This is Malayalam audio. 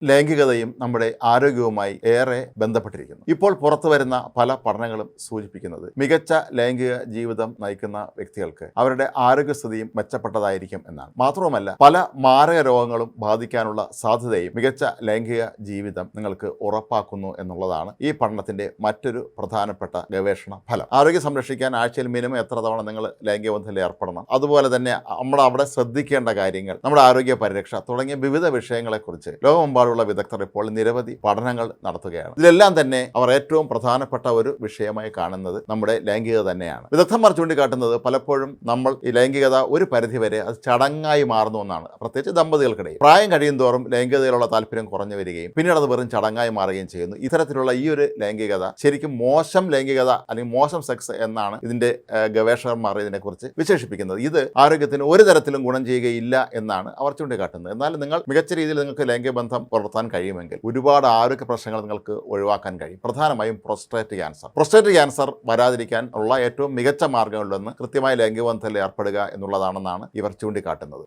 ലൈംഗികതയും നമ്മുടെ ആരോഗ്യവുമായി ഏറെ ബന്ധപ്പെട്ടിരിക്കുന്നു. ഇപ്പോൾ പുറത്തു വരുന്ന പല പഠനങ്ങളും സൂചിപ്പിക്കുന്നത് മികച്ച ലൈംഗിക ജീവിതം നയിക്കുന്ന വ്യക്തികൾക്ക് അവരുടെ ആരോഗ്യസ്ഥിതിയും മെച്ചപ്പെട്ടതായിരിക്കും എന്നാണ്. മാത്രവുമല്ല, പല മാരക രോഗങ്ങളും ബാധിക്കാനുള്ള സാധ്യതയും മികച്ച ലൈംഗിക ജീവിതം നിങ്ങൾക്ക് ഉറപ്പാക്കുന്നു എന്നുള്ളതാണ് ഈ പഠനത്തിന്റെ മറ്റൊരു പ്രധാനപ്പെട്ട ഗവേഷണ ഫലം. ആരോഗ്യം സംരക്ഷിക്കാൻ ആഴ്ചയിൽ മിനിമം എത്ര തവണ നിങ്ങൾ ലൈംഗിക ബന്ധത്തിൽ ഏർപ്പെടണം, അതുപോലെ തന്നെ നമ്മൾ അവിടെ ശ്രദ്ധിക്കേണ്ട കാര്യങ്ങൾ, നമ്മുടെ ആരോഗ്യ പരിരക്ഷ തുടങ്ങിയ വിവിധ വിഷയങ്ങളെക്കുറിച്ച് ലോകമെമ്പാടും വിദഗ്ധർ ഇപ്പോൾ നിരവധി പഠനങ്ങൾ നടത്തുകയാണ്. ഇതിലെല്ലാം തന്നെ അവർ ഏറ്റവും പ്രധാനപ്പെട്ട ഒരു വിഷയമായി കാണുന്നത് നമ്മുടെ ലൈംഗികത തന്നെയാണ്. വിദഗ്ധന്മാർ ചൂണ്ടിക്കാട്ടുന്നത് പലപ്പോഴും നമ്മൾ ഈ ലൈംഗികത ഒരു പരിധിവരെ അത് ചടങ്ങായി മാറുന്നു എന്നാണ്. പ്രത്യേകിച്ച് ദമ്പതികൾക്കിടയിൽ പ്രായം കഴിയും തോറും ലൈംഗികതയിലുള്ള താല്പര്യം കുറഞ്ഞു വരികയും പിന്നീട് അത് വെറും ചടങ്ങായി മാറുകയും ചെയ്യുന്നു. ഇത്തരത്തിലുള്ള ഈ ഒരു ലൈംഗികത ശരിക്കും മോശം ലൈംഗികത അല്ലെങ്കിൽ മോശം സെക്സ് എന്നാണ് ഇതിന്റെ ഗവേഷകന്മാർ ഇതിനെക്കുറിച്ച് വിശേഷിപ്പിക്കുന്നത്. ഇത് ആരോഗ്യത്തിന് ഒരു തരത്തിലും ഗുണം ചെയ്യുകയില്ല എന്നാണ് അവർ ചൂണ്ടിക്കാട്ടുന്നത്. എന്നാൽ നിങ്ങൾ മികച്ച രീതിയിൽ നിങ്ങൾക്ക് ലൈംഗിക ബന്ധം പുലർത്താൻ കഴിയുമെങ്കിൽ ഒരുപാട് ആരോഗ്യ പ്രശ്നങ്ങൾ നിങ്ങൾക്ക് ഒഴിവാക്കാൻ കഴിയും. പ്രധാനമായും പ്രോസ്റ്റേറ്റ് ക്യാൻസർ വരാതിരിക്കാൻ ഉള്ള ഏറ്റവും മികച്ച മാർഗ്ഗങ്ങളിലൊന്ന് കൃത്യമായി ലൈംഗിക ബന്ധത്തിൽ ഏർപ്പെടുക എന്നുള്ളതാണെന്നാണ് ഇവർ ചൂണ്ടിക്കാട്ടുന്നത്.